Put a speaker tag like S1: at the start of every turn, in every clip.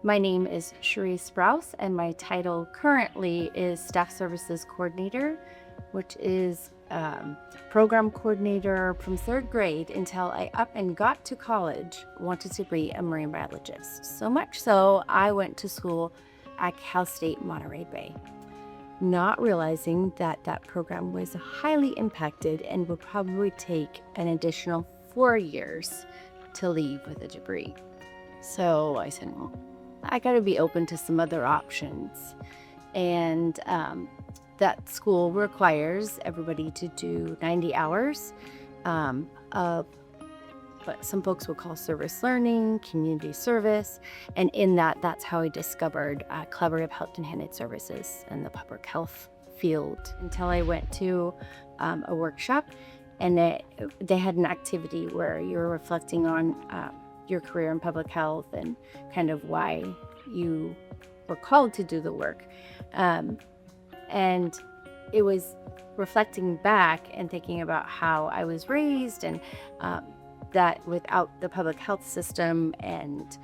S1: My name is Sharrie Sprouse, and my title currently is Staff Services Coordinator, which is program coordinator from third grade until I up and got to college, wanted to be a marine biologist. So much so, I went to school at Cal State Monterey Bay, not realizing that that program was highly impacted and would probably take an additional 4 years to leave with a degree. So I said, well, I got to be open to some other options. And that school requires everybody to do 90 hours of what some folks will call service learning, community service. And in that, that's how I discovered collaborative health and handed services in the public health field until I went to a workshop, and they had an activity where you were reflecting on your career in public health and kind of why you were called to do the work. And it was reflecting back and thinking about how I was raised, and that without the public health system and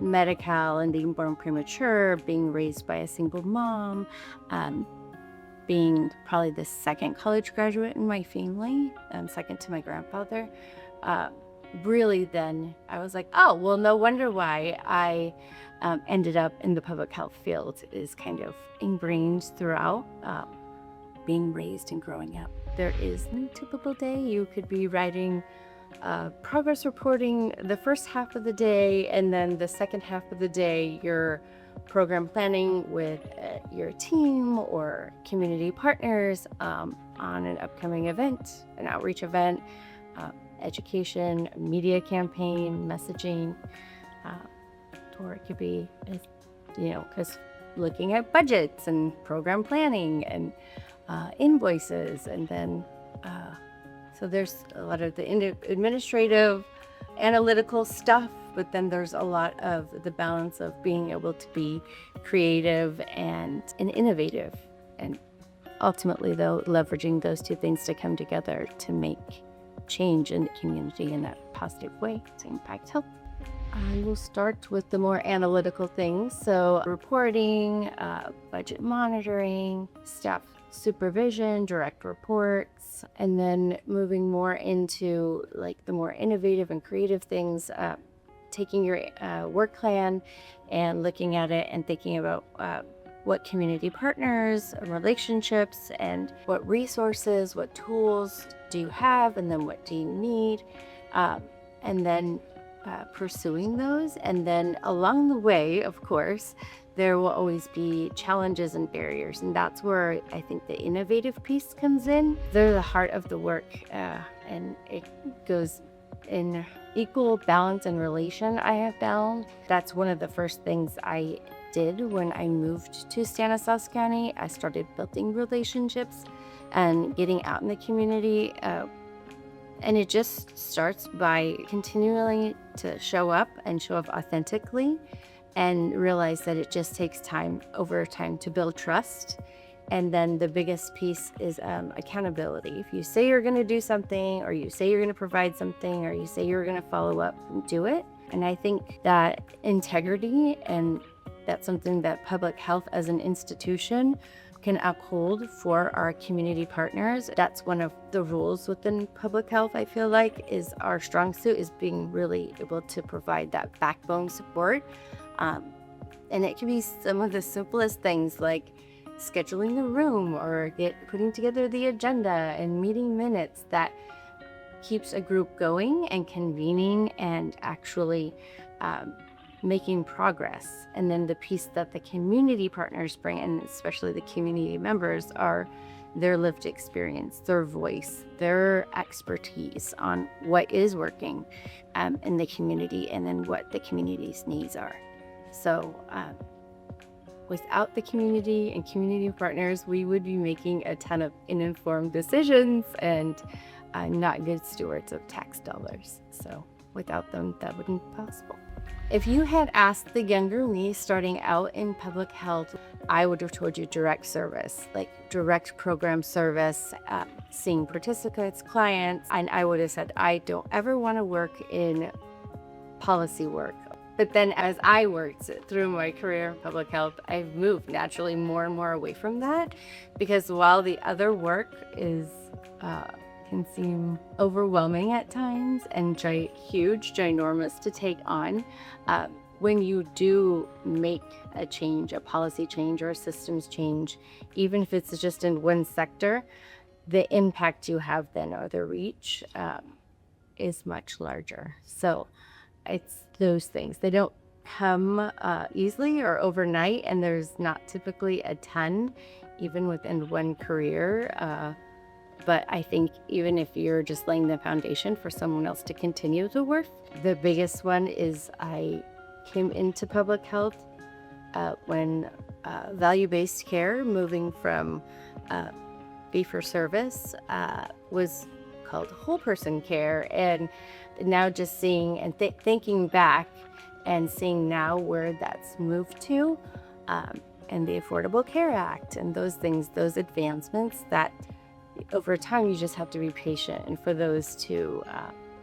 S1: Medi-Cal and being born premature, being raised by a single mom, being probably the second college graduate in my family, second to my grandfather, really then I was like, oh, well, no wonder why I ended up in the public health field is kind of ingrained throughout being raised and growing up. There is no typical day. You could be writing progress reporting the first half of the day, and then the second half of the day, you're program planning with your team or community partners on an upcoming event, an outreach event, education, media campaign, messaging, or it could be, because looking at budgets and program planning and invoices, and then so there's a lot of the administrative, analytical stuff, but then there's a lot of the balance of being able to be creative and innovative, and ultimately, though, leveraging those two things to come together to make change in the community in that positive way to impact health. I will start with the more analytical things. So reporting, budget monitoring, staff supervision, direct reports, and then moving more into like the more innovative and creative things, taking your work plan and looking at it and thinking about what community partners, relationships, and what resources, what tools do you have, and then what do you need, and then pursuing those. And then along the way, of course, there will always be challenges and barriers, and that's where I think the innovative piece comes in. They're the heart of the work, and it goes in equal balance and relation, I have found. That's one of the first things I did when I moved to Stanislaus County. I started building relationships and getting out in the community. And it just starts by continually to show up authentically, and realize that it just takes time over time to build trust. And then the biggest piece is accountability. If you say you're going to do something, or you say you're going to provide something, or you say you're going to follow up, do it. And I think that integrity, and that's something that public health as an institution can uphold for our community partners. That's one of the rules within public health, I feel like, is our strong suit is being really able to provide that backbone support. And it can be some of the simplest things like scheduling the room or putting together the agenda and meeting minutes that keeps a group going and convening and actually making progress. And then the piece that the community partners bring, and especially the community members, are their lived experience, their voice, their expertise on what is working in the community, and then what the community's needs are. So without the community and community partners, we would be making a ton of uninformed decisions and not good stewards of tax dollars. So without them, that wouldn't be possible. If you had asked the younger me starting out in public health, I would have told you direct service, like direct program service, seeing participants, clients, and I would have said, I don't ever want to work in policy work. But then as I worked through my career in public health, I've moved naturally more and more away from that, because while the other work is can seem overwhelming at times and huge, ginormous to take on, when you do make a change, a policy change or a systems change, even if it's just in one sector, the impact you have then, or the reach, is much larger. So it's those things. They don't come easily or overnight, and there's not typically a ton, even within one career. But I think even if you're just laying the foundation for someone else to continue the work, the biggest one is I came into public health when value-based care, moving from fee-for-service, was called whole person care. And now just seeing and thinking back and seeing now where that's moved to, and the Affordable Care Act and those things, those advancements, that over time you just have to be patient and for those to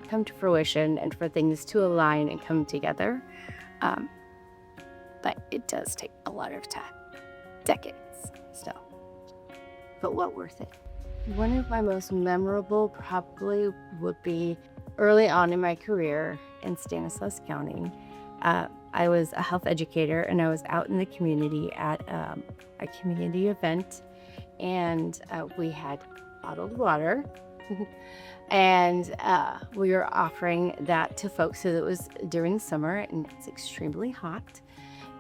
S1: come to fruition and for things to align and come together. But it does take a lot of time, decades still, but well worth it. One of my most memorable probably would be early on in my career in Stanislaus County. I was a health educator, and I was out in the community at a community event, and we had bottled water, and we were offering that to folks. So it was during summer, and it's extremely hot,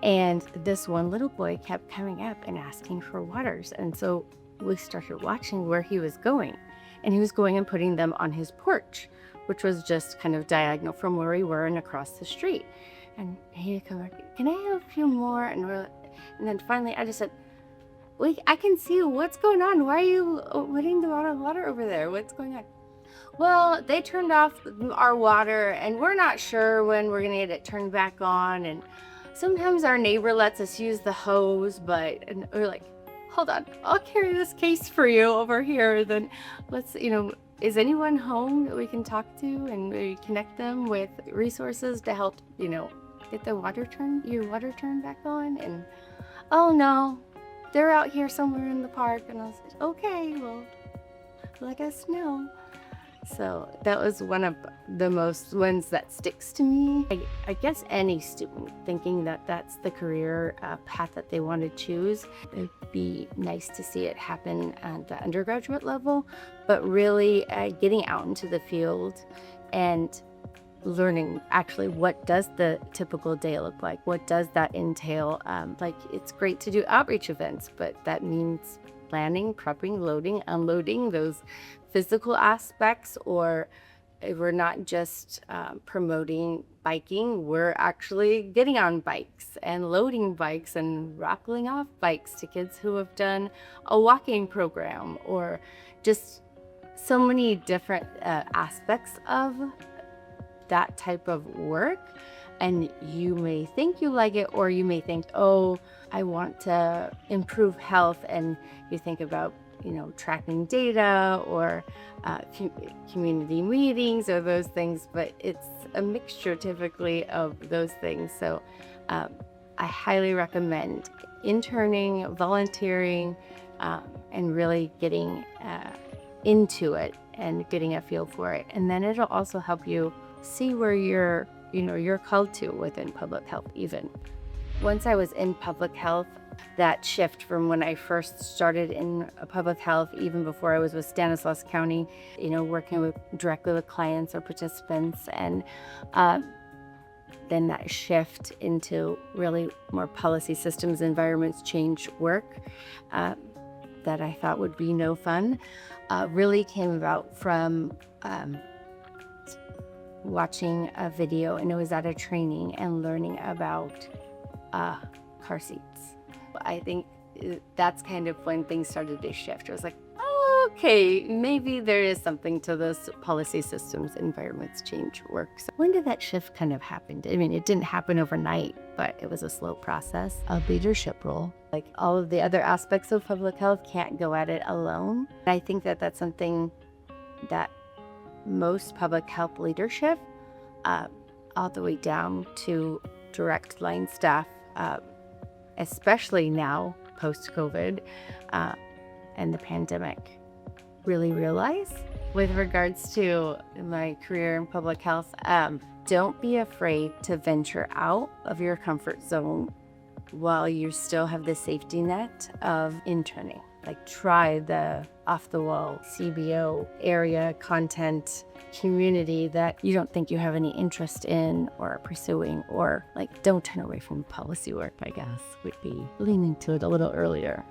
S1: and this one little boy kept coming up and asking for waters, and so we started watching where he was going, and he was going and putting them on his porch, which was just kind of diagonal from where we were and across the street. And he'd come back, "Can I have a few more?" And then finally I just said, "Wait, I can see what's going on. Why are you putting the bottle of water over there? What's going on?" "Well, they turned off our water, and we're not sure when we're gonna get it turned back on. And sometimes our neighbor lets us use the hose, but..." And we're like, "Hold on, I'll carry this case for you over here. Then let's, is anyone home that we can talk to, and we connect them with resources to help, get your water turned back on?" And, "Oh no, they're out here somewhere in the park." And I was like, "Okay, well, let us know." So that was one of the most ones that sticks to me. I guess any student thinking that that's the career path that they want to choose, it'd be nice to see it happen at the undergraduate level, but really getting out into the field and learning actually what does the typical day look like, what does that entail. It's great to do outreach events, but that means planning, prepping, loading, unloading, those physical aspects. Or if we're not just promoting biking, we're actually getting on bikes and loading bikes and raffling off bikes to kids who have done a walking program, or just so many different aspects of that type of work. And you may think you like it, or you may think, "Oh, I want to improve health," and you think about tracking data or community meetings or those things, but it's a mixture typically of those things. So I highly recommend interning, volunteering, and really getting into it and getting a feel for it. And then it'll also help you see where you're called to within public health even. Once I was in public health, that shift from when I first started in public health, even before I was with Stanislaus County, working directly with clients or participants, and then that shift into really more policy systems, environments change work that I thought would be no fun, really came about from watching a video, and it was at a training, and learning about car seats. I think that's kind of when things started to shift. I was like, "Oh, okay, maybe there is something to this policy systems, environments change work." So when did that shift kind of happen? I mean, it didn't happen overnight, but it was a slow process. A leadership role. Like all of the other aspects of public health can't go at it alone. I think that that's something that most public health leadership, all the way down to direct line staff, especially now post-COVID and the pandemic, really realize with regards to my career in public health. Don't be afraid to venture out of your comfort zone while you still have the safety net of interning. Like, try the off-the-wall CBO area content community that you don't think you have any interest in or pursuing, or like, don't turn away from policy work, I guess, would be leaning to it a little earlier.